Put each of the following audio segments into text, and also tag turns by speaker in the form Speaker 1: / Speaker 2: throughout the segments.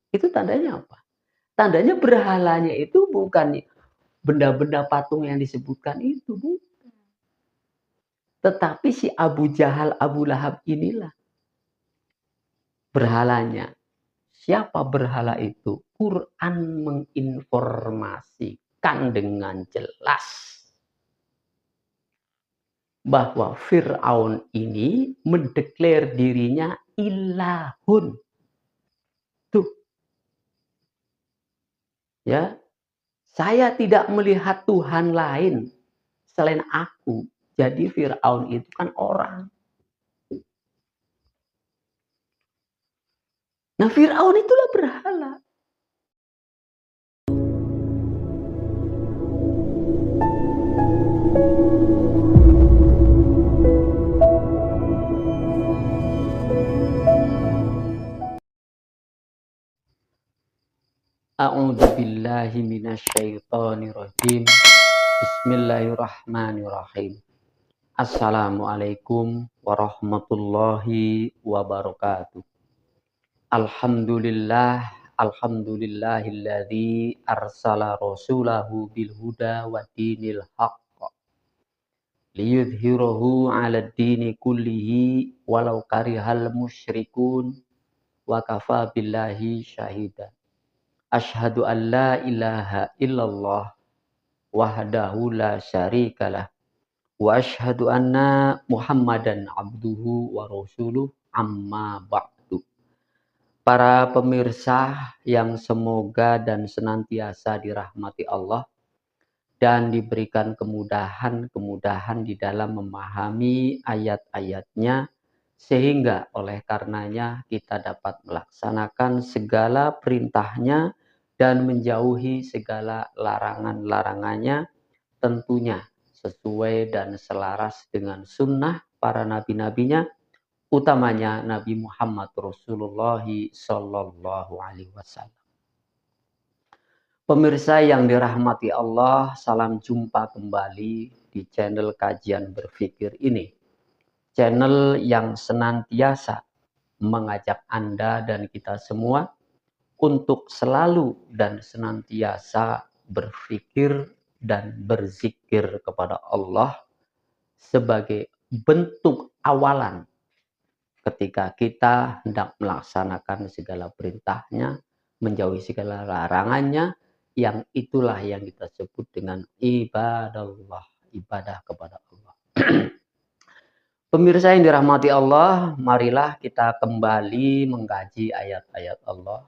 Speaker 1: Itu tandanya apa? Tandanya berhalanya itu bukan benda-benda patung yang disebutkan itu, bukan. Tetapi si Abu Jahal, Abu Lahab inilah berhalanya. Siapa berhala itu? Quran menginformasikan dengan jelas bahwa Fir'aun ini mendeklar dirinya ilahun. Tuh, ya. Saya tidak melihat Tuhan lain selain aku. Jadi Fir'aun itu kan orang. Nah, Fir'aun itulah berhala. A'udzu billahi minasyaitonir rajim. Bismillahirrahmanirrahim. Assalamualaikum warahmatullahi wabarakatuh. Alhamdulillahilladzi arsala rasulahu bil huda wa dinil haqq liyudhhirahu 'alad dini kullihi walau karihal musyrikun wa kafa billahi syahida. Asyhadu an la ilaha illallah wahdahu la syarikalah wa asyhadu anna Muhammadan abduhu wa rasuluh amma ba'du. Para pemirsa yang semoga dan senantiasa dirahmati Allah dan diberikan kemudahan-kemudahan di dalam memahami ayat-ayatnya, sehingga oleh karenanya kita dapat melaksanakan segala perintahnya dan menjauhi segala larangan-larangannya, tentunya sesuai dan selaras dengan sunnah para nabi-nabinya, utamanya Nabi Muhammad Rasulullah Sallallahu Alaihi Wasallam. Pemirsa yang dirahmati Allah, salam jumpa kembali di channel Kajian Berpikir ini. Channel yang senantiasa mengajak Anda dan kita semua untuk selalu dan senantiasa berpikir dan berzikir kepada Allah sebagai bentuk awalan ketika kita hendak melaksanakan segala perintahnya, menjauhi segala larangannya, yang itulah yang kita sebut dengan ibadallah, ibadah kepada Allah. Pemirsa yang dirahmati Allah, marilah kita kembali mengkaji ayat-ayat Allah.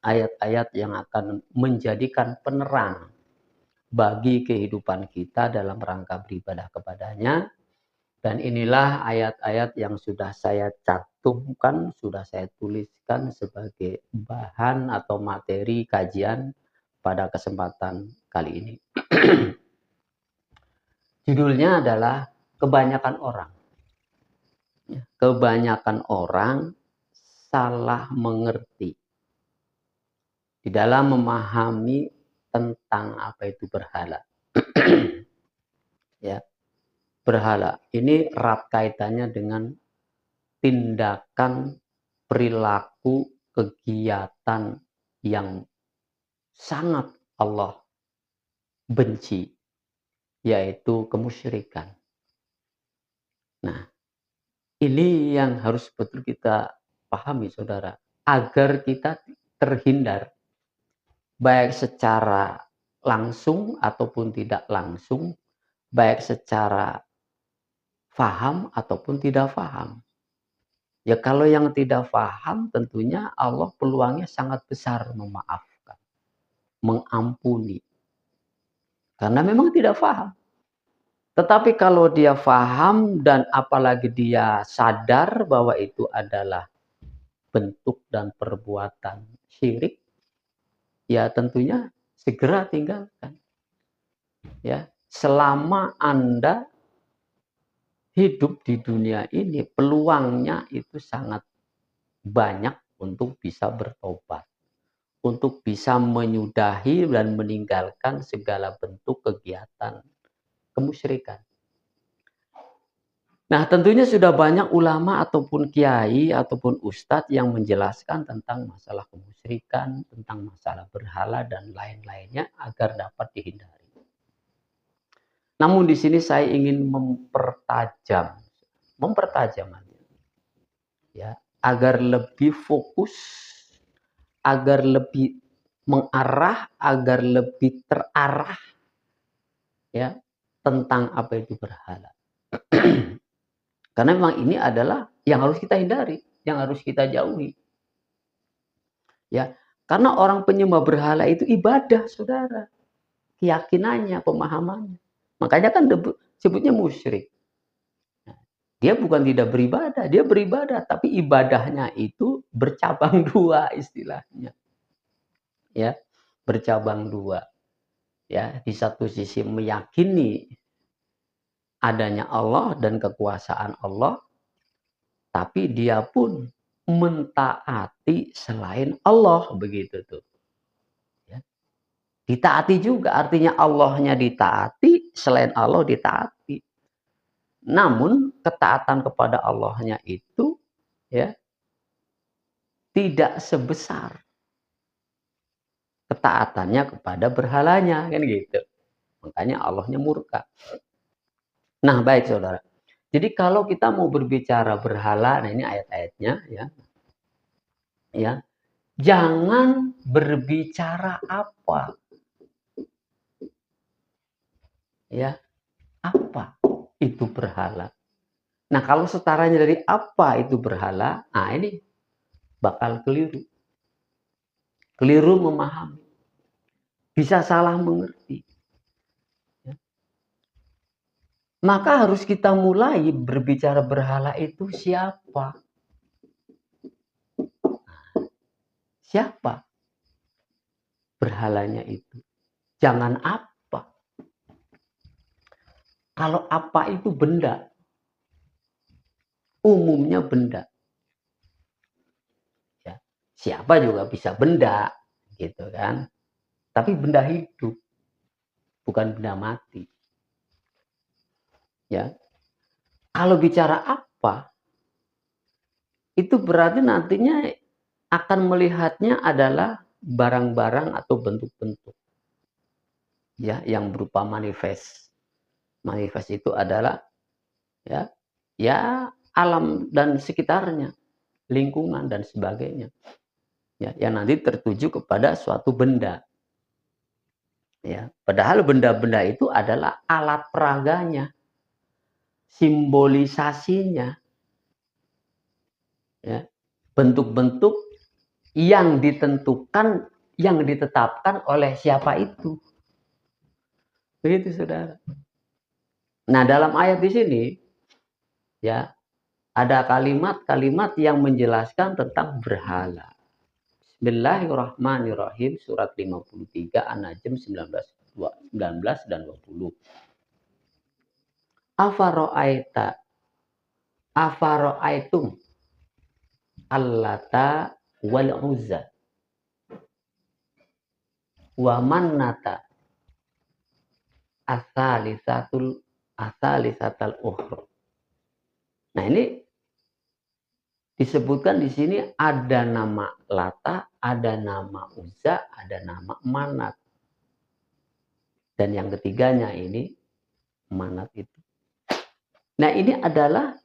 Speaker 1: Ayat-ayat yang akan menjadikan penerang bagi kehidupan kita dalam rangka beribadah kepadanya. Dan inilah ayat-ayat yang sudah saya cantumkan, sudah saya tuliskan sebagai bahan atau materi kajian pada kesempatan kali ini. Judulnya adalah kebanyakan orang. Kebanyakan orang salah mengerti di dalam memahami tentang apa itu berhala. Ya, berhala ini erat kaitannya dengan tindakan, perilaku, kegiatan yang sangat Allah benci, yaitu kemusyrikan. Nah, ini yang harus betul kita pahami, saudara, agar kita terhindar, baik secara langsung ataupun tidak langsung, baik secara faham ataupun tidak faham. Ya, kalau yang tidak faham tentunya Allah peluangnya sangat besar memaafkan, mengampuni. Karena memang tidak faham. Tetapi kalau dia faham dan apalagi dia sadar bahwa itu adalah bentuk dan perbuatan syirik, ya tentunya segera tinggalkan. Ya, selama Anda hidup di dunia ini, peluangnya itu sangat banyak untuk bisa bertobat, untuk bisa menyudahi dan meninggalkan segala bentuk kegiatan kemusyrikan. Nah, tentunya sudah banyak ulama ataupun kiai ataupun ustadz yang menjelaskan tentang masalah kemusyrikan, tentang masalah berhala dan lain-lainnya agar dapat dihindari. Namun di sini saya ingin mempertajam ya, agar lebih fokus, agar lebih mengarah, agar lebih terarah ya tentang apa itu berhala. Karena memang ini adalah yang harus kita hindari, yang harus kita jauhi. Ya, karena orang penyembah berhala itu ibadah, Saudara. Keyakinannya, pemahamannya. Makanya kan sebutnya musyrik. Dia bukan tidak beribadah, dia beribadah, tapi ibadahnya itu bercabang dua istilahnya. Ya, bercabang dua. Ya, di satu sisi meyakini adanya Allah dan kekuasaan Allah, tapi dia pun mentaati selain Allah, begitu tuh. Ya. Ditaati juga, artinya Allahnya ditaati, selain Allah ditaati. Namun ketaatan kepada Allahnya itu ya tidak sebesar ketaatannya kepada berhalanya, kan gitu. Makanya Allahnya murka. Nah, baik Saudara. Jadi kalau kita mau berbicara berhala, nah ini ayat-ayatnya ya. Ya. Jangan berbicara apa. Ya, apa itu berhala. Nah, kalau setaranya dari apa itu berhala, nah ini bakal keliru. Keliru memahami. Bisa salah mengerti. Ya. Maka harus kita mulai berbicara berhala itu siapa? Siapa berhalanya itu? Jangan apa. Kalau apa itu benda. Umumnya benda. Ya. Siapa juga bisa benda. Gitu kan. Tapi benda hidup. Bukan benda mati. Ya. Kalau bicara apa, itu berarti nantinya akan melihatnya adalah barang-barang atau bentuk-bentuk ya yang berupa manifest. Manifest itu adalah ya ya alam dan sekitarnya, lingkungan dan sebagainya. Ya, yang nanti tertuju kepada suatu benda. Ya, padahal benda-benda itu adalah alat peraganya, simbolisasinya, ya, bentuk-bentuk yang ditentukan, yang ditetapkan oleh siapa itu. Begitu, Saudara. Nah, dalam ayat di sini, ya, ada kalimat-kalimat yang menjelaskan tentang berhala. Bismillahirrahmanirrahim, surat 53 An-Najm 19 dan 20. Afaro'aitum allata wal uzza wa mannata asalisatal ukhra. Nah, ini disebutkan di sini ada nama Lata, ada nama Uzza, ada nama Manat. Dan yang ketiganya ini Manat itu. Nah, ini adalah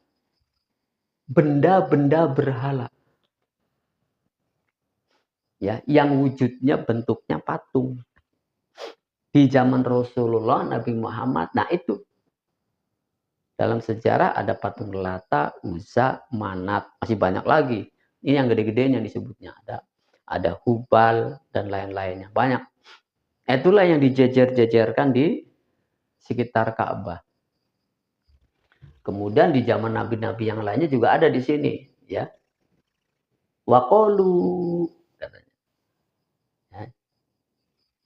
Speaker 1: benda-benda berhala. Ya, yang wujudnya bentuknya patung. Di zaman Rasulullah Nabi Muhammad, nah itu dalam sejarah ada patung Lata, Uzza, Manat, masih banyak lagi. Ini yang gede-gedenya disebutnya ada Hubal dan lain-lainnya, banyak. Itulah yang dijejer-jejerkan di sekitar Ka'bah. Kemudian di zaman nabi-nabi yang lainnya juga ada di sini, ya. Waqalu katanya. Ya.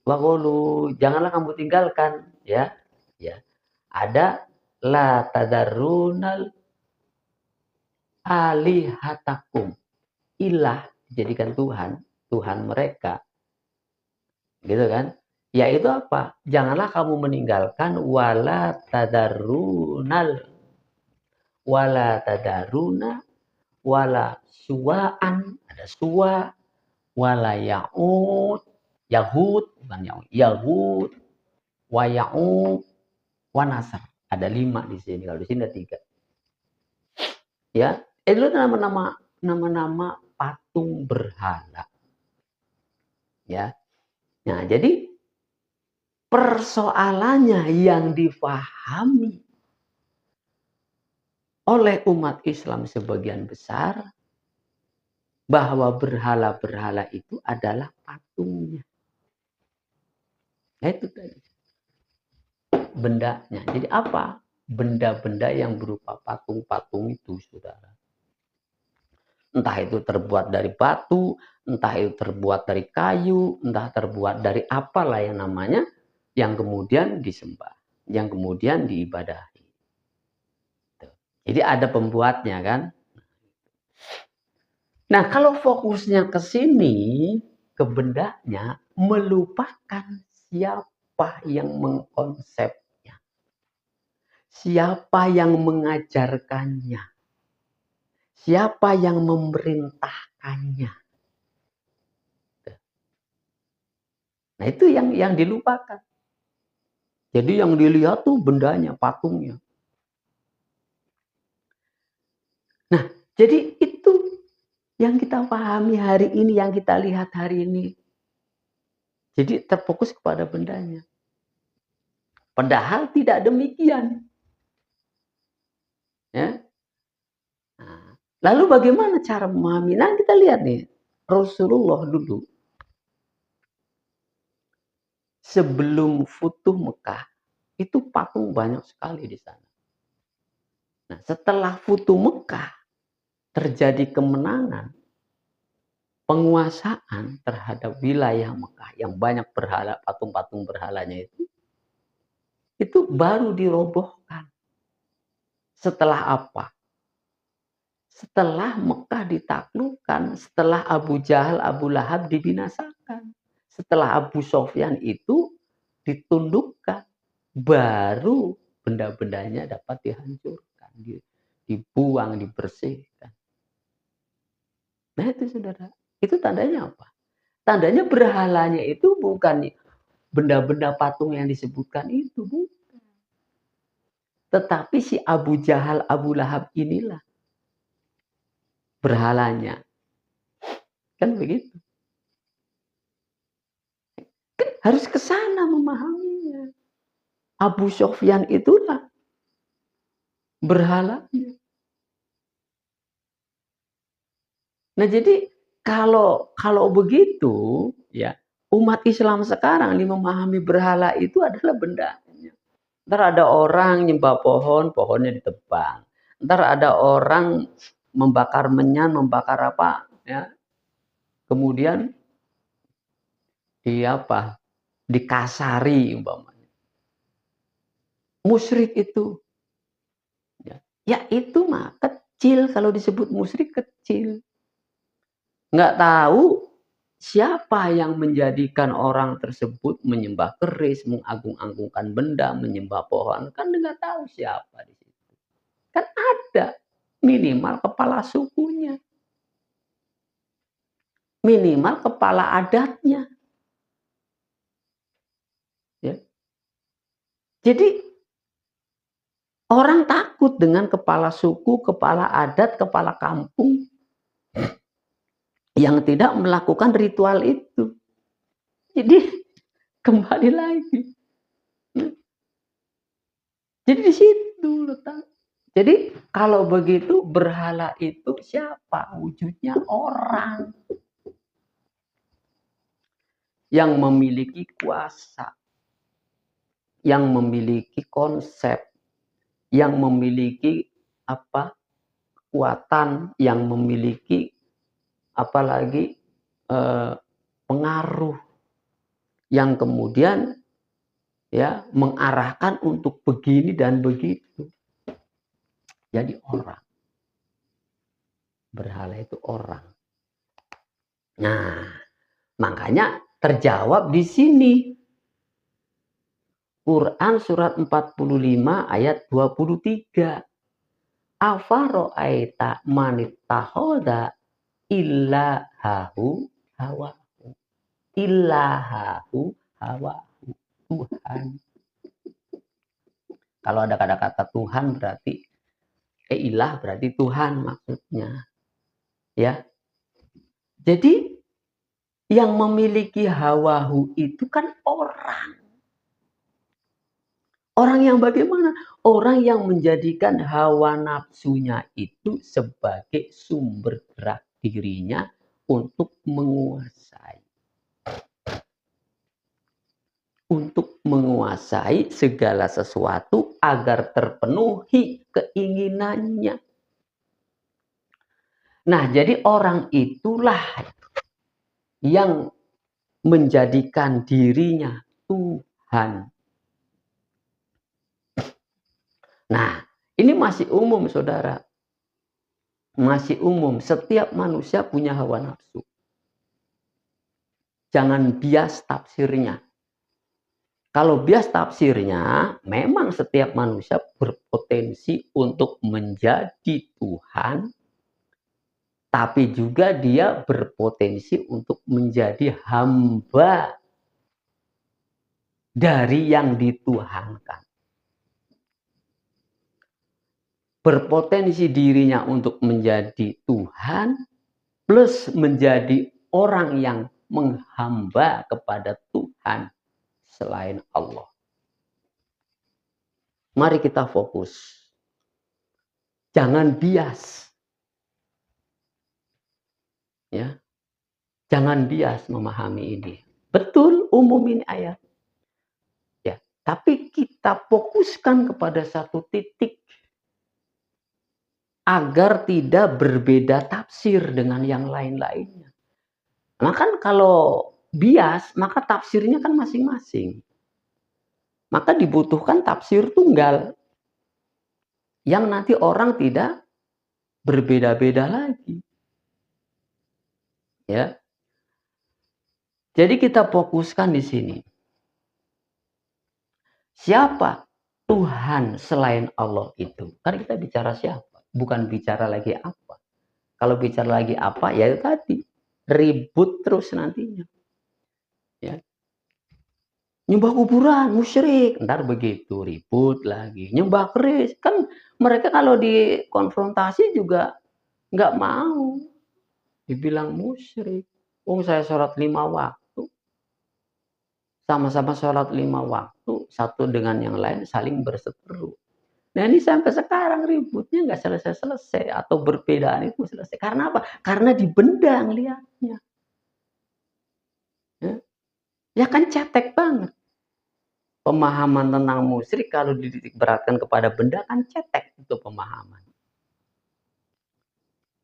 Speaker 1: Waqalu, janganlah kamu tinggalkan, ya. Ya. Ada la tadarrunal alihatakum. Ilah dijadikan Tuhan, Tuhan mereka. Gitu kan? Yaitu apa? Janganlah kamu meninggalkan wala tadarrunal wala tadaruna, wala suwa'an, ada suwa, wala ya'ud, yahud, bukan ya'ud, yahud, wa ya'ud, wa nasr. Ada 5 di sini, kalau di sini ada 3. Ya, itu nama-nama patung berhala. Ya. Nah, jadi persoalannya yang difahami oleh umat Islam sebagian besar bahwa berhala-berhala itu adalah patungnya. Nah, itu tadi bendanya. Jadi apa? Benda-benda yang berupa patung-patung itu, saudara. Entah itu terbuat dari batu, entah itu terbuat dari kayu, entah terbuat dari apalah yang namanya, yang kemudian disembah, yang kemudian diibadahi. Jadi ada pembuatnya kan. Nah, kalau fokusnya ke sini, ke bendanya, melupakan siapa yang mengkonsepnya, siapa yang mengajarkannya, siapa yang memerintahkannya. Nah, itu yang dilupakan. Jadi yang dilihat tuh bendanya, patungnya. Nah, jadi itu yang kita pahami hari ini, yang kita lihat hari ini. Jadi terfokus kepada bendanya. Padahal tidak demikian. Ya. Nah, lalu bagaimana cara memahami? Nah, kita lihat nih, Rasulullah dulu sebelum Futuh Mekah itu patung banyak sekali di sana. Nah, setelah Futuh Mekah terjadi kemenangan, penguasaan terhadap wilayah Mekah yang banyak berhala, patung-patung berhalanya itu baru dirobohkan. Setelah apa? Setelah Mekah ditaklukkan, setelah Abu Jahal, Abu Lahab dibinasakan, setelah Abu Sofyan itu ditundukkan, baru benda-bendanya dapat dihancurkan, dibuang, dibersihkan. Nah itu saudara, itu tandanya apa? Tandanya berhalanya itu bukan benda-benda patung yang disebutkan itu, bukan. Tetapi si Abu Jahal, Abu Lahab inilah berhalanya. Kan begitu. Kan harus ke sana memahaminya. Abu Sofyan itulah berhalanya. Nah, jadi kalau begitu, ya, umat Islam sekarang ini memahami berhala itu adalah bendanya. Ntar ada orang nyembah pohon, pohonnya ditebang. Ntar ada orang membakar menyan, membakar apa, ya. Kemudian dikasari umpamanya. Musyrik itu. Ya itu mah kecil, kalau disebut musyrik kecil. Nggak tahu siapa yang menjadikan orang tersebut menyembah keris, mengagung-agungkan benda, menyembah pohon. Kan nggak tahu siapa di situ. Kan ada minimal kepala sukunya. Minimal kepala adatnya. Ya. Jadi orang takut dengan kepala suku, kepala adat, kepala kampung yang tidak melakukan ritual itu. Jadi kembali lagi. Jadi di situ letak. Jadi kalau begitu berhala itu siapa? Wujudnya orang yang memiliki kuasa, yang memiliki konsep, yang memiliki kekuatan, yang memiliki apalagi pengaruh, yang kemudian ya mengarahkan untuk begini dan begitu. Jadi orang. Berhala itu orang. Nah, makanya terjawab di sini. Quran surat 45 ayat 23. Afaro'aita manittahoda ilahahu hawahu. Ilahahu hawahu. Tuhan. Kalau ada kata-kata Tuhan berarti ilah berarti Tuhan maksudnya. Ya. Jadi yang memiliki hawahu itu kan orang. Orang yang bagaimana? Orang yang menjadikan hawa nafsunya itu sebagai sumber gerak dirinya untuk menguasai. Untuk menguasai segala sesuatu agar terpenuhi keinginannya. Nah, jadi orang itulah yang menjadikan dirinya Tuhan. Nah, ini masih umum, saudara. Masih umum. Setiap manusia punya hawa nafsu. Jangan bias tafsirnya. Kalau bias tafsirnya, memang setiap manusia berpotensi untuk menjadi Tuhan, tapi juga dia berpotensi untuk menjadi hamba dari yang dituhankan. Berpotensi dirinya untuk menjadi Tuhan, plus menjadi orang yang menghamba kepada Tuhan selain Allah. Mari kita fokus. Jangan bias. Ya. Jangan bias memahami ini. Betul, umum ini ayat. Ya, tapi kita fokuskan kepada satu titik agar tidak berbeda tafsir dengan yang lain-lainnya. Nah kan kalau bias, maka tafsirnya kan masing-masing. Maka dibutuhkan tafsir tunggal yang nanti orang tidak berbeda-beda lagi. Ya. Jadi kita fokuskan di sini. Siapa Tuhan selain Allah itu? Kan kita bicara siapa? Bukan bicara lagi apa. Kalau bicara lagi apa, ya itu tadi. Ribut terus nantinya. Ya. Nyembah kuburan, musyrik. Ntar begitu, ribut lagi. Nyembah keris. Kan mereka kalau dikonfrontasi juga nggak mau. Dibilang musyrik. Oh, saya sholat 5 waktu. Sama-sama sholat 5 waktu. Satu dengan yang lain saling berseteru. Nah ini sampai sekarang ributnya nggak selesai-selesai. Atau berbedaan itu selesai. Karena apa? Karena dibendang lihatnya. Ya kan cetek banget. Pemahaman tentang musyrik kalau dititik beratkan kepada benda kan cetek itu pemahaman.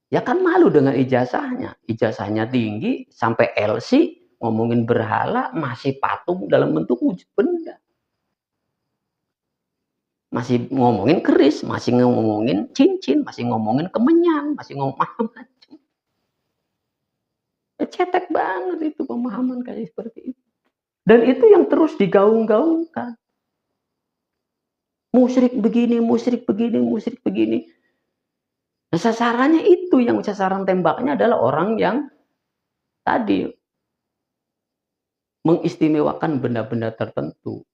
Speaker 1: Ya kan malu dengan ijazahnya. Ijazahnya tinggi sampai LC ngomongin berhala masih patung dalam bentuk wujud benda. Masih ngomongin keris, masih ngomongin cincin, masih ngomongin kemenyan, masih ngomong macam-macam. Ya, cetek banget itu pemahaman kayak seperti itu. Dan itu yang terus digaung-gaungkan. Musyrik begini, musyrik begini, musyrik begini. Nah, sasarannya itu yang sasaran tembaknya adalah orang yang tadi mengistimewakan benda-benda tertentu.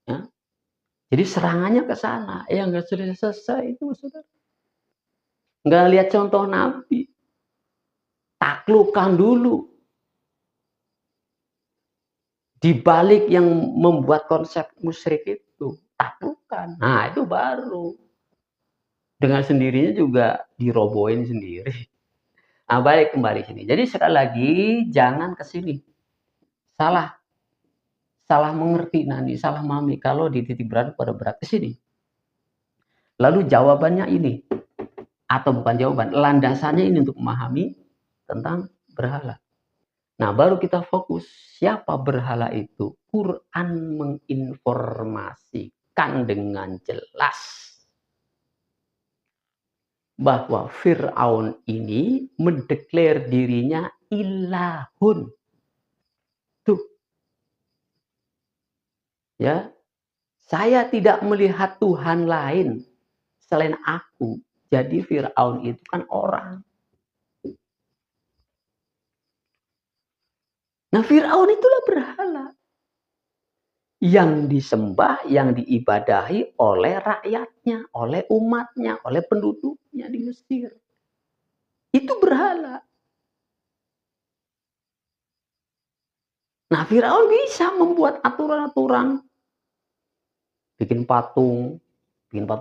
Speaker 1: Ya. Jadi serangannya ke sana. Ya nggak selesai itu, saudara. Nggak lihat contoh Nabi. Taklukkan dulu. Di balik yang membuat konsep musyrik itu. Taklukkan. Nah itu baru. Dengan sendirinya juga dirobohin sendiri. Nah balik kembali sini. Jadi sekali lagi jangan ke sini. Salah mengerti nanti, salah memahami kalau dititik berat pada berat ke sini. Lalu jawabannya ini. Atau bukan jawaban, landasannya ini untuk memahami tentang berhala. Nah, baru kita fokus siapa berhala itu. Quran menginformasikan dengan jelas bahwa Fir'aun ini mendeklar dirinya ilahun. Tuh. Ya. Saya tidak melihat Tuhan lain selain aku. Jadi Fir'aun itu kan orang. Nah, Fir'aun itulah berhala yang disembah, yang diibadahi oleh rakyatnya, oleh umatnya, oleh penduduknya di Mesir. Itu berhala. Nah, Firaun bisa membuat aturan-aturan, bikin patung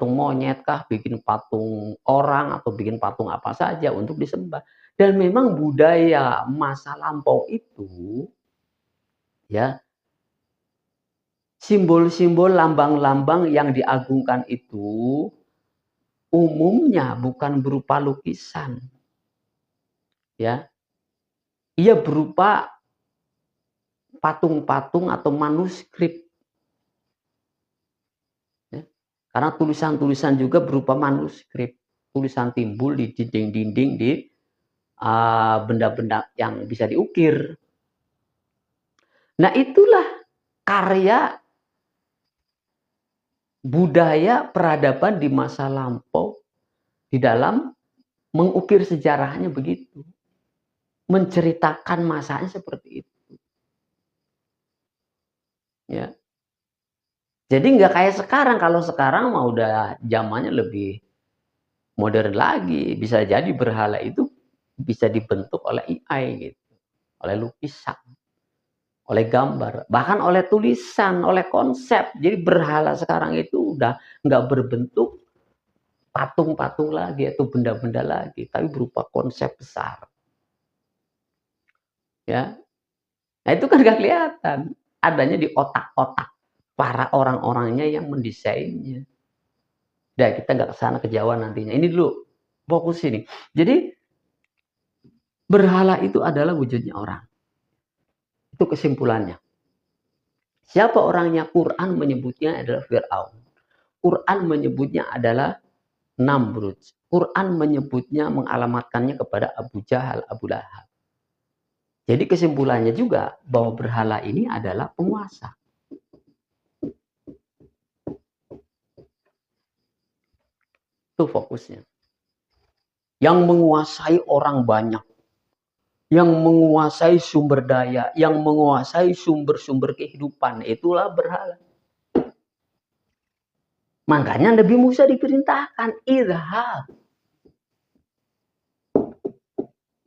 Speaker 1: monyet kah, bikin patung orang atau bikin patung apa saja untuk disembah. Dan memang budaya masa lampau itu, ya, simbol-simbol lambang-lambang yang diagungkan itu umumnya bukan berupa lukisan, ya. Ia berupa patung-patung atau manuskrip. Ya. Karena tulisan-tulisan juga berupa manuskrip. Tulisan timbul di dinding-dinding di benda-benda yang bisa diukir. Nah, itulah karya budaya peradaban di masa lampau di dalam mengukir sejarahnya begitu. Menceritakan masanya seperti itu. Ya. Jadi nggak kayak sekarang. Kalau sekarang mah udah zamannya lebih modern lagi. Bisa jadi berhala itu bisa dibentuk oleh AI gitu, oleh lukisan, oleh gambar, bahkan oleh tulisan, oleh konsep. Jadi berhala sekarang itu udah nggak berbentuk patung-patung lagi atau benda-benda lagi, tapi berupa konsep besar. Ya, nah itu kan nggak kelihatan, adanya di otak-otak para orang-orangnya yang mendesainnya. Nah, kita nggak kesana kejauhan nantinya. Ini dulu fokus ini. Jadi berhala itu adalah wujudnya orang. Itu kesimpulannya. Siapa orangnya? Quran menyebutnya adalah Fir'aun. Quran menyebutnya adalah Namrud. Quran menyebutnya, mengalamatkannya kepada Abu Jahal, Abu Lahab. Jadi kesimpulannya juga bahwa berhala ini adalah penguasa. Itu fokusnya. Yang menguasai orang banyak. Yang menguasai sumber daya. Yang menguasai sumber-sumber kehidupan. Itulah berhala. Makanya Nabi Musa diperintahkan, idhab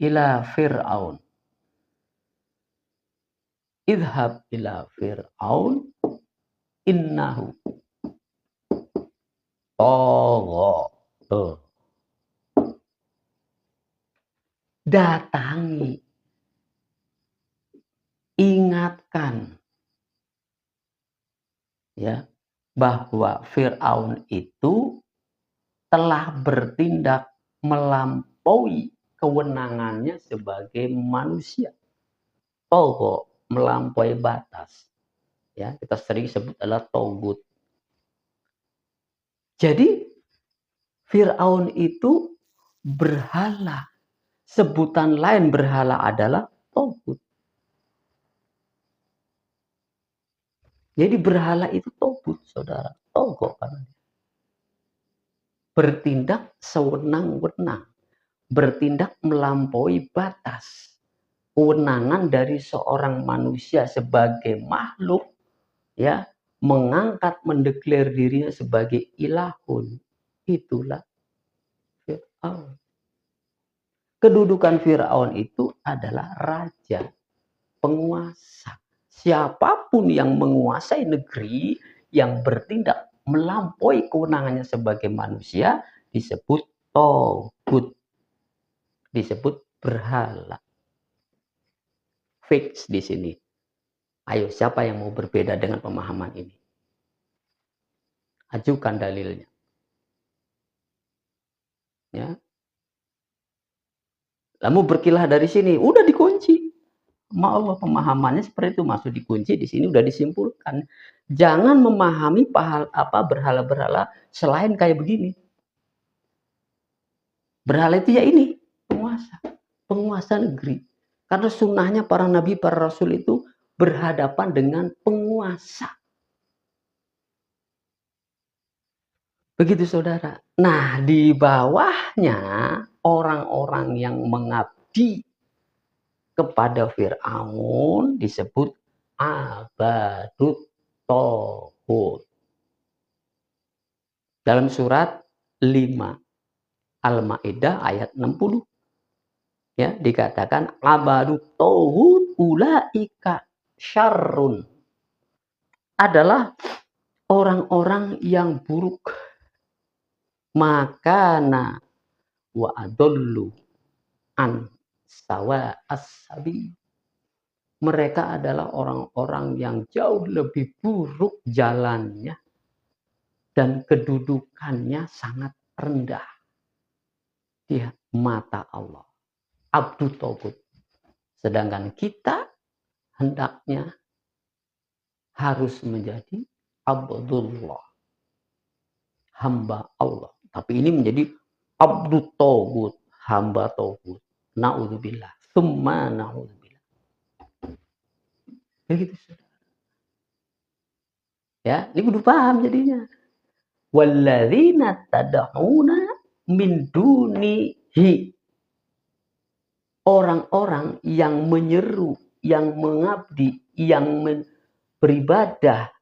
Speaker 1: ila Fir'aun. Idhab ila Fir'aun innahu tagha. Tuh. Datangi, ingatkan, ya, bahwa Fir'aun itu telah bertindak melampaui kewenangannya sebagai manusia. Tagha, melampaui batas. Ya, kita sering sebut adalah togut. Jadi Fir'aun itu berhala. Sebutan lain berhala adalah togut. Jadi berhala itu togut, saudara. Togut kan. Bertindak sewenang-wenang. Bertindak melampaui batas. Kewenangan dari seorang manusia sebagai makhluk, ya, mengangkat, mendeklar dirinya sebagai ilahun. Itulah Fir'aun. Kedudukan Fir'aun itu adalah raja, penguasa. Siapapun yang menguasai negeri, yang bertindak melampaui kewenangannya sebagai manusia, disebut togut, disebut berhala. Fix di sini. Ayo, siapa yang mau berbeda dengan pemahaman ini? Ajukan dalilnya. Ya. Lalu berkilah dari sini, udah dikunci. Ma Allah, pemahamannya seperti itu, masuk dikunci di sini udah disimpulkan. Jangan memahami berhala-berhala selain kayak begini. Berhala itu ya ini, penguasa, penguasa negeri. Karena sunnahnya para nabi, para rasul itu berhadapan dengan penguasa. Begitu saudara. Nah, di bawahnya orang-orang yang mengabdi kepada Fir'aun disebut abadut tohut. Dalam surat 5 Al-Maidah ayat 60 ya dikatakan abadut tohut ulaika syarrun, adalah orang-orang yang buruk, makana wa adollu an sawa as-sabi. Mereka adalah orang-orang yang jauh lebih buruk jalannya dan kedudukannya sangat rendah di mata Allah. Abdu Togut. Sedangkan kita hendaknya harus menjadi Abdullah, hamba Allah. Tapi ini menjadi Abdu Togut, hamba Togut. Na'udzubillah. Summa na'udzubillah. Begitu. Ya, ini kudu paham jadinya. Walladzina tad'una min dunihi. Orang-orang yang menyeru, yang mengabdi, yang beribadah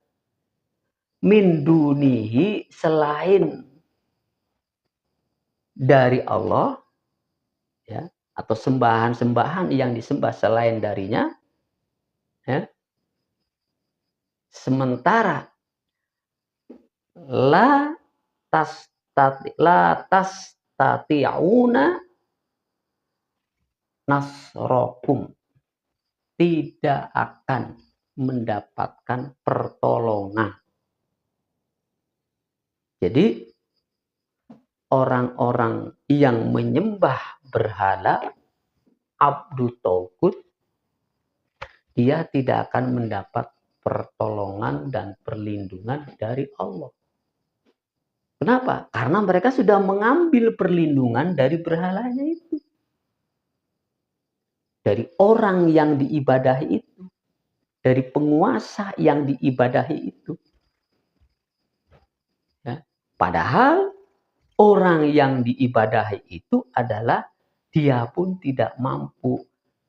Speaker 1: min dunihi selain dari Allah, ya, atau sembahan-sembahan yang disembah selain darinya, ya. Sementara la tastati'una nasrokum, tidak akan mendapatkan pertolongan. Jadi orang-orang yang menyembah berhala, abdu togut, dia tidak akan mendapat pertolongan dan perlindungan dari Allah. Kenapa? Karena mereka sudah mengambil perlindungan dari berhalanya itu. Dari orang yang diibadahi itu. Dari penguasa yang diibadahi itu. Ya. Padahal orang yang diibadahi itu adalah dia pun tidak mampu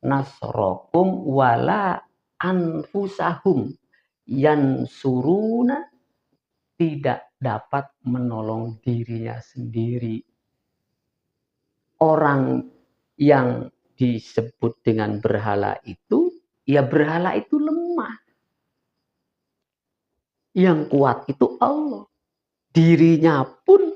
Speaker 1: nasrokum wala anfusahum yansuruna, tidak dapat menolong dirinya sendiri. Orang yang disebut dengan berhala itu, ya berhala itu lemah. Yang kuat itu Allah. Dirinya pun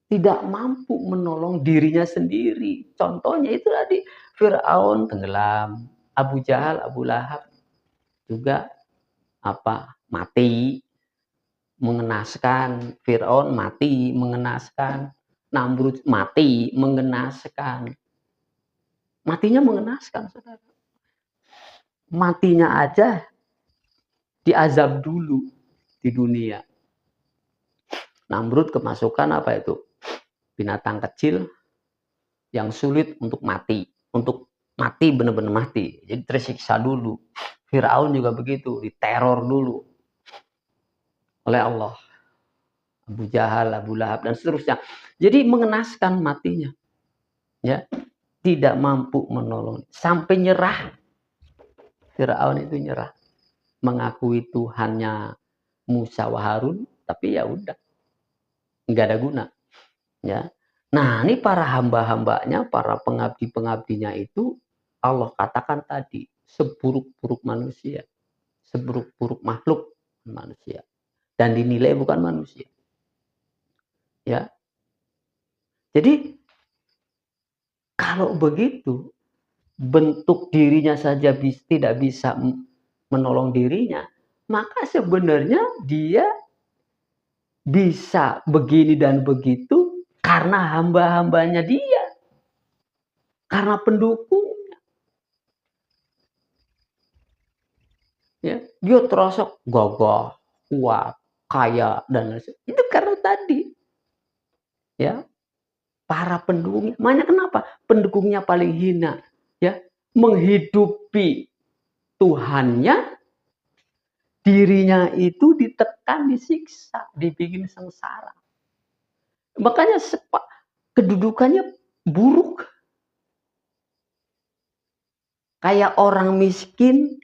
Speaker 1: tidak mampu menolong dirinya sendiri. Contohnya itu tadi, Fir'aun tenggelam, Abu Jahal, Abu Lahab juga mati, mengenaskan. Fir'aun mati, mengenaskan. Namrud mati, mengenaskan. Matinya mengenaskan, saudara. Matinya aja diazab dulu di dunia. Namrud kemasukan apa itu? Binatang kecil yang sulit untuk mati. Untuk mati, benar-benar mati. Jadi tersiksa dulu. Fir'aun juga begitu, diteror dulu oleh Allah. Abu Jahal, Abu Lahab, dan seterusnya. Jadi mengenaskan matinya. Ya, tidak mampu menolong. Sampai nyerah. Fir'aun itu nyerah. Mengakui Tuhannya Musa wa Harun, tapi ya udah. Enggak ada guna. Ya. Nah, ini para hamba-hambanya, para pengabdi-pengabdinya itu Allah katakan tadi, seburuk-buruk manusia, seburuk-buruk makhluk manusia, dan dinilai bukan manusia. Ya. Jadi kalau begitu, bentuk dirinya saja tidak bisa menolong dirinya, maka sebenarnya dia bisa begini dan begitu karena hamba-hambanya dia, karena pendukungnya. Ya, dia terasa gagah, kuat, kaya, dan lain sebagainya. Itu karena tadi, ya, para pendukungnya. Makanya kenapa pendukungnya paling hina, ya, menghidupi Tuhannya, dirinya itu ditekan, disiksa, dibikin sengsara. Makanya kedudukannya buruk. Kayak orang miskin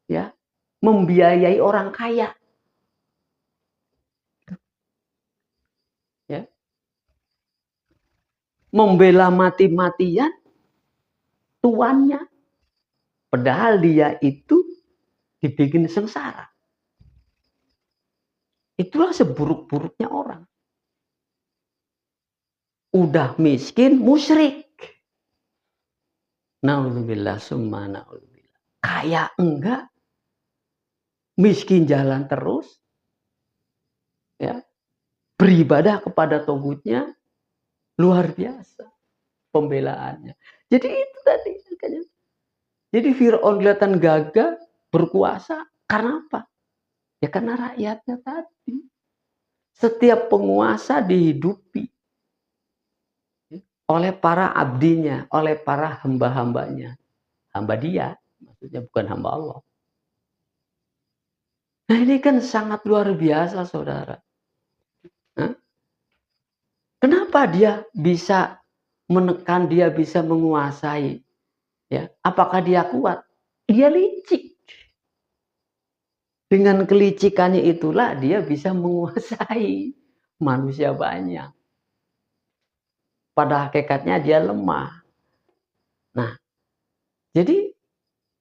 Speaker 1: ya, membiayai orang kaya. Ya. Membela mati-matian tuannya. Padahal dia itu dibikin sengsara. Itulah seburuk-buruknya orang. Udah miskin, musyrik. Naudzubillah summa naudzubillah. Kaya enggak, miskin jalan terus, ya, beribadah kepada togutnya luar biasa pembelaannya. Jadi itu tadi makanya. Jadi Fir'aun kelihatan gagah, berkuasa karena apa? Ya karena rakyatnya tadi. Setiap penguasa dihidupi oleh para abdinya, oleh para hamba-hambanya. Hamba dia, maksudnya bukan hamba Allah. Nah ini kan sangat luar biasa saudara. Hah? Kenapa dia bisa menekan, dia bisa menguasai? Ya, apakah dia kuat? Dia licik. Dengan kelicikannya itulah dia bisa menguasai manusia banyak. Pada hakikatnya dia lemah. Nah, jadi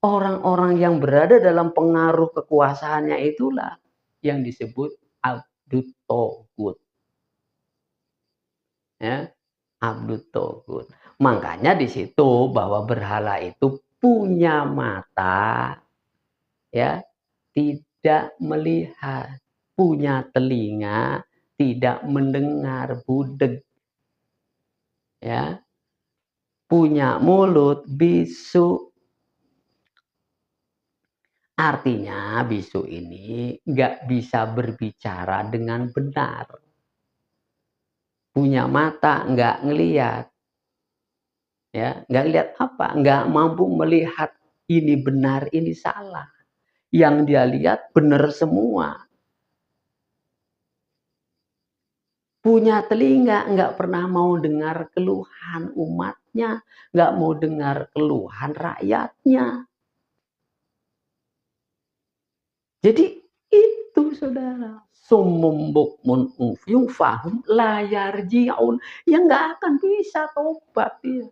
Speaker 1: orang-orang yang berada dalam pengaruh kekuasaannya itulah yang disebut abdut togut. Ya, abdut togut. Makanya di situ bahwa berhala itu punya mata, ya, tidak melihat, punya telinga, tidak mendengar, budeg, ya, punya mulut, bisu. Artinya bisu ini nggak bisa berbicara dengan benar. Punya mata nggak ngelihat, ya, nggak lihat apa, nggak mampu melihat ini benar, ini salah. Yang dia lihat benar semua. Punya telinga, nggak pernah mau dengar keluhan umatnya, nggak mau dengar keluhan rakyatnya. Jadi itu saudara, summum bukmun ufyung fahum layar ji'un, yang nggak akan bisa tobat dia.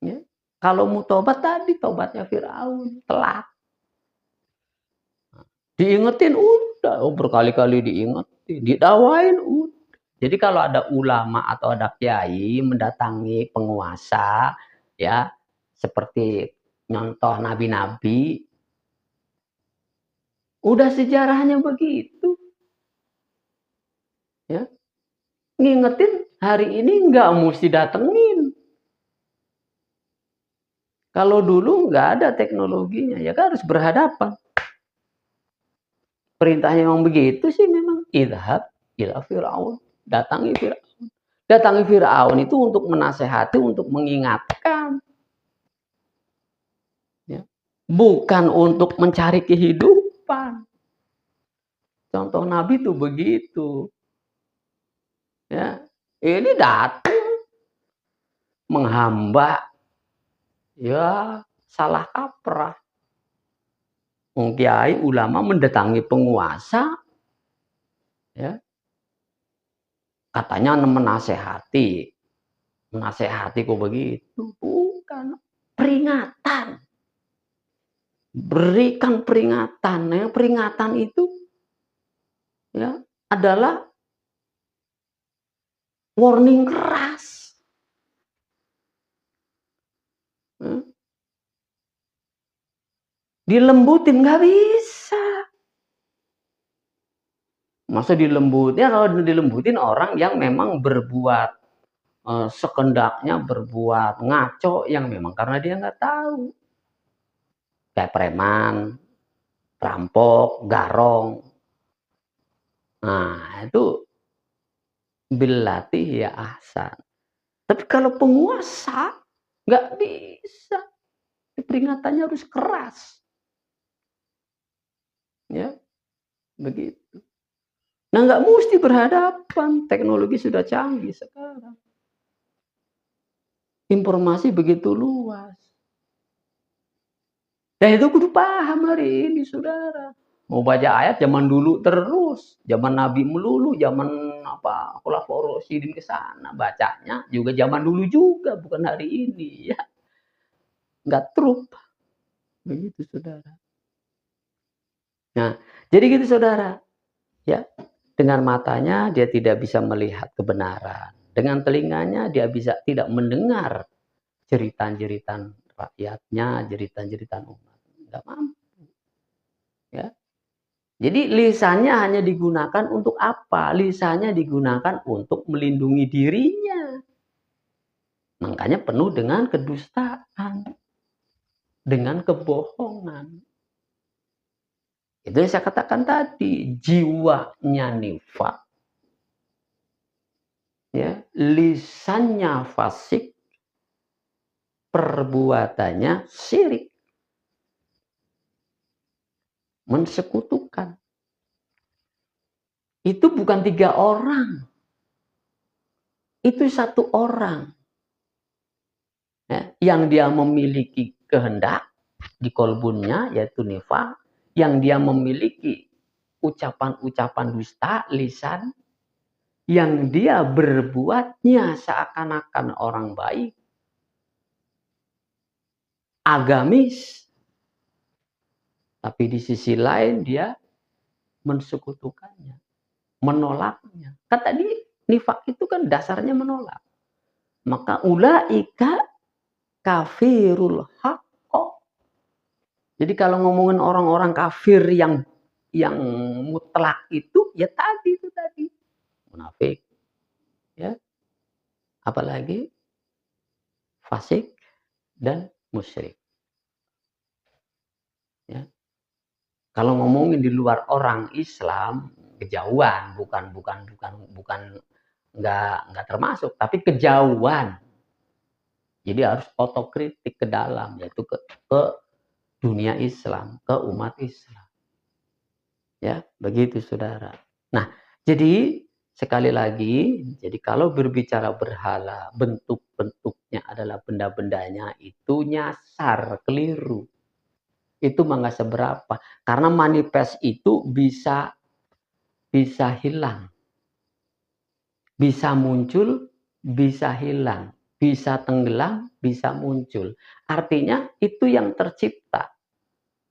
Speaker 1: Ya. Kalau mau tobat tadi tobatnya Firaun telat. Diingetin udah, berkali-kali diingetin, didakwain udah. Jadi kalau ada ulama atau ada kiai mendatangi penguasa, ya, seperti nyontoh nabi-nabi, udah sejarahnya begitu, ya. Ngingetin hari ini nggak mesti datengin. Kalau dulu nggak ada teknologinya, ya kan harus berhadapan. Perintahnya memang begitu sih memang. Idhab ila Fir'aun. Datangi Fir'aun. Datangi Fir'aun itu untuk menasehati, untuk mengingatkan. Ya. Bukan untuk mencari kehidupan. Contoh Nabi itu begitu. Ya. Ini datang menghamba. Ya salah kaprah. Kiai ulama mendatangi penguasa. Ya. Katanya menasehati. Menasehati kok begitu. Bukan. Peringatan. Berikan peringatan. Ya, peringatan itu ya adalah warning keras. Dilembutin nggak bisa. Masa dilembutin? Kalau dilembutin orang yang memang berbuat sekendaknya, berbuat ngaco yang memang karena dia nggak tahu. Kayak preman, perampok, garong. Nah itu bilatih ya ahsan. Tapi kalau penguasa nggak bisa. Peringatannya harus keras. Ya, begitu. Nah, nggak mesti berhadapan, teknologi sudah canggih sekarang. Informasi begitu luas. Dan itu kudu paham hari ini, saudara. Mau baca ayat zaman dulu terus, zaman Nabi melulu, zaman apa, Khulafaur Rasyidin ke sana bacanya juga zaman dulu juga, bukan hari ini ya. Nggak trup. Begitu, saudara. Nah, jadi gitu, saudara. Ya, dengan matanya dia tidak bisa melihat kebenaran. Dengan telinganya dia bisa tidak mendengar jeritan-jeritan rakyatnya, jeritan-jeritan umat. Nggak mampu. Ya. Jadi lisannya hanya digunakan untuk apa? Lisannya digunakan untuk melindungi dirinya. Makanya penuh dengan kedustaan, dengan kebohongan. Itu yang saya katakan tadi, jiwanya nifak, ya, lisannya fasik, perbuatannya syirik, mensekutukan. Itu bukan 3 orang, itu 1 orang. Ya, yang dia memiliki kehendak di kolbunnya, yaitu nifak, yang dia memiliki ucapan-ucapan dusta, lisan, yang dia berbuatnya seakan-akan orang baik, agamis, tapi di sisi lain dia mensekutukannya, menolaknya. Kan tadi nifak itu kan dasarnya menolak. Maka ulaika kafirul haqqo. Jadi kalau ngomongin orang-orang kafir yang mutlak itu ya tadi munafik, ya, apalagi fasik dan musyrik. Ya. Kalau ngomongin di luar orang Islam kejauhan, bukan nggak termasuk, tapi kejauhan. Jadi harus otokritik ke dalam, yaitu ke dunia Islam, ke umat Islam. Ya, begitu, saudara. Nah, jadi sekali lagi, jadi kalau berbicara berhala, bentuk-bentuknya adalah benda-bendanya, itu nyasar, keliru. Itu mah nggak seberapa. Karena manifest itu bisa hilang. Bisa muncul, bisa hilang. Bisa tenggelam, bisa muncul. Artinya itu yang tercipta.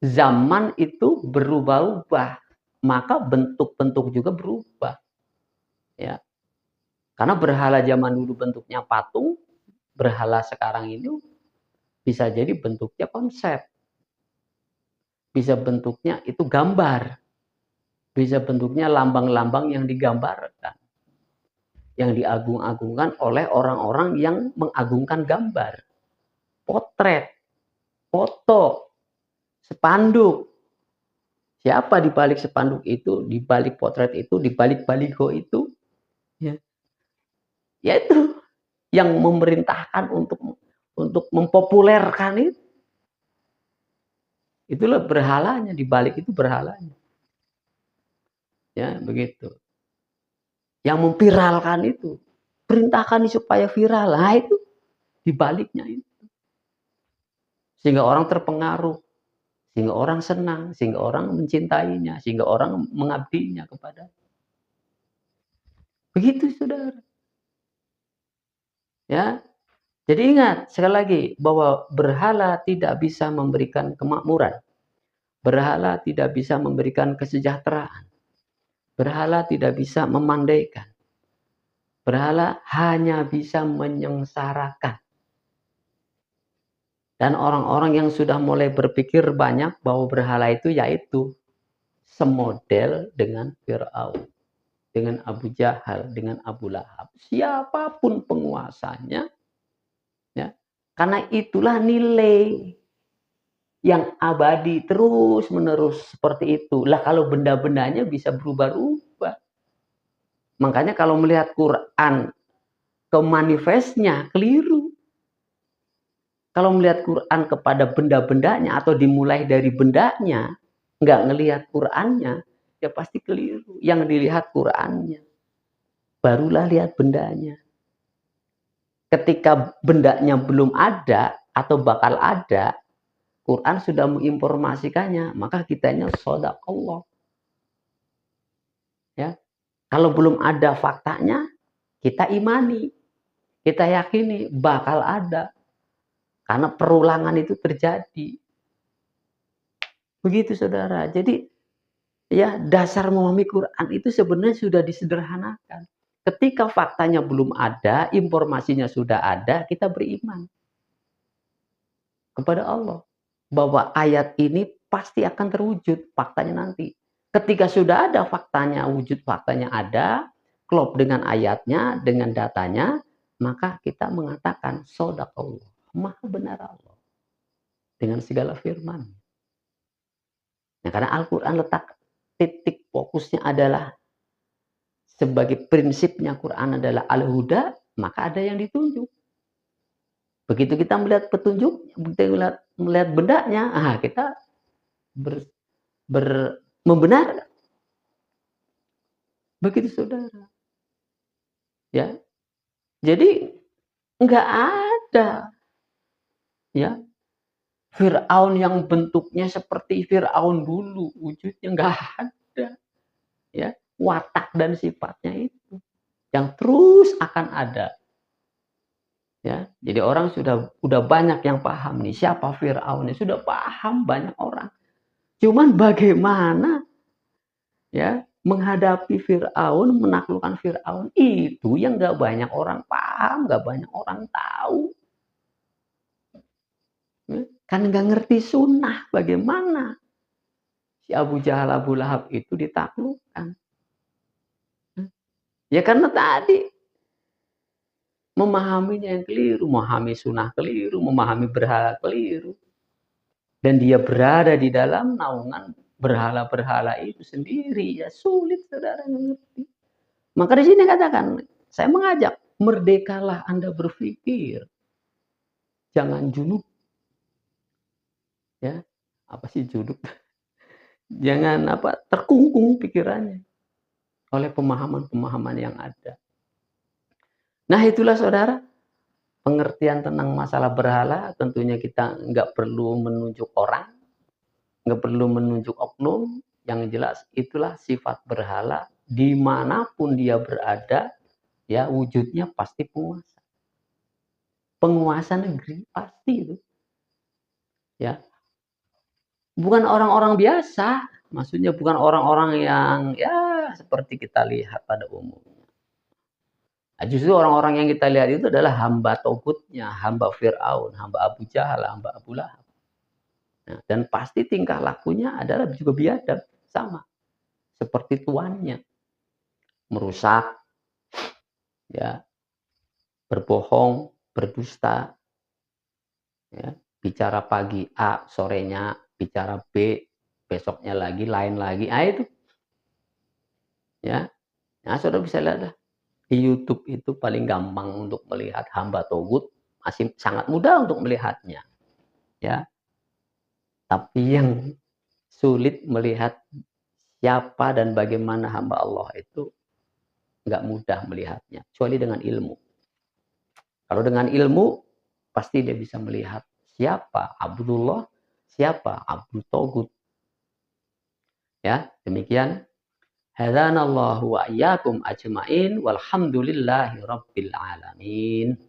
Speaker 1: Zaman itu berubah-ubah. Maka bentuk-bentuk juga berubah. Ya. Karena berhala zaman dulu bentuknya patung, berhala sekarang ini bisa jadi bentuknya konsep. Bisa bentuknya itu gambar. Bisa bentuknya lambang-lambang yang digambarkan. Yang diagung-agungkan oleh orang-orang yang mengagungkan gambar. Potret, foto, spanduk. Siapa di balik spanduk itu, di balik potret itu, di balik baliho itu? Ya. Yaitu yang memerintahkan untuk mempopulerkan itu. Itulah berhalanya, di balik itu berhalanya. Ya, begitu. Yang memviralkan itu, perintahkan supaya viral. Nah, itu di baliknya itu. Sehingga orang terpengaruh, sehingga orang senang, sehingga orang mencintainya, sehingga orang mengabdinya kepada. Begitu, saudara. Ya, jadi ingat sekali lagi bahwa berhala tidak bisa memberikan kemakmuran. Berhala tidak bisa memberikan kesejahteraan. Berhala tidak bisa memandaikan. Berhala hanya bisa menyengsarakan. Dan orang-orang yang sudah mulai berpikir banyak bahwa berhala itu yaitu semodel dengan Fir'aun, dengan Abu Jahal, dengan Abu Lahab. Siapapun penguasanya, ya, karena itulah nilai yang abadi terus menerus seperti itu. Lah kalau benda-bendanya bisa berubah-ubah. Makanya kalau melihat Quran ke manifestnya keliru. Kalau melihat Quran kepada benda-bendanya atau dimulai dari bendanya, nggak ngelihat Qurannya, ya pasti keliru. Yang dilihat Qur'annya, barulah lihat bendanya. Ketika bendanya belum ada atau bakal ada, Quran sudah menginformasikannya, maka kitanya shadaqallah. Ya. Kalau belum ada faktanya, kita imani, kita yakini bakal ada. Karena perulangan itu terjadi. Begitu saudara. Jadi ya dasar memahami Quran itu sebenarnya sudah disederhanakan. Ketika faktanya belum ada, informasinya sudah ada, kita beriman kepada Allah. Bahwa ayat ini pasti akan terwujud faktanya nanti. Ketika sudah ada faktanya, wujud faktanya ada, klop dengan ayatnya, dengan datanya, maka kita mengatakan shadaqallah, maha benar Allah dengan segala firman. Nah, karena Al-Quran letak titik fokusnya adalah sebagai prinsipnya Quran adalah al-huda, maka ada yang ditunjuk. Begitu kita melihat petunjuk, begitu melihat bendanya, kita membenarkan. Begitu saudara. Ya. Jadi enggak ada ya Firaun yang bentuknya seperti Firaun dulu, wujudnya enggak ada. Ya, watak dan sifatnya itu yang terus akan ada. Ya, jadi orang udah banyak yang paham nih siapa Firaun, sudah paham banyak orang. Cuman bagaimana ya menghadapi Firaun, menaklukkan Firaun itu yang nggak banyak orang paham, nggak banyak orang tahu. Ya, kan nggak ngerti sunnah bagaimana si Abu Jahal Abu Lahab itu ditaklukkan. Ya karena tadi memahaminya yang keliru, memahami sunnah keliru, memahami berhala keliru. Dan dia berada di dalam naungan berhala-berhala itu sendiri. Ya sulit saudara mengerti. Maka di sini katakan, saya mengajak, merdekalah Anda berpikir. Jangan junub. Ya, apa sih junub? Jangan terkungkung pikirannya oleh pemahaman-pemahaman yang ada. Nah itulah saudara, pengertian tentang masalah berhala, tentunya kita nggak perlu menunjuk orang, nggak perlu menunjuk oknum, yang jelas itulah sifat berhala, dimanapun dia berada, ya wujudnya pasti penguasa. Penguasa negeri pasti itu. Ya. Bukan orang-orang biasa, maksudnya bukan orang-orang yang ya seperti kita lihat pada umumnya. Nah, justru orang-orang yang kita lihat itu adalah hamba togutnya, hamba Fir'aun, hamba Abu Jahal, hamba Abu Lahab. Nah, dan pasti tingkah lakunya adalah juga biadab, sama seperti tuannya, merusak, ya, berbohong, berdusta, ya, bicara pagi A, sorenya bicara B, besoknya lagi lain lagi, itu, ya, nah saudara bisa lihat lah. Di YouTube itu paling gampang untuk melihat hamba togut, masih sangat mudah untuk melihatnya. Ya. Tapi yang sulit melihat siapa dan bagaimana hamba Allah itu nggak mudah melihatnya, kecuali dengan ilmu. Kalau dengan ilmu, pasti dia bisa melihat siapa Abdullah, siapa Abdul Togut. Ya, demikian. Hadanallahu wa iyyakum ajmain walhamdulillahi rabbil alamin.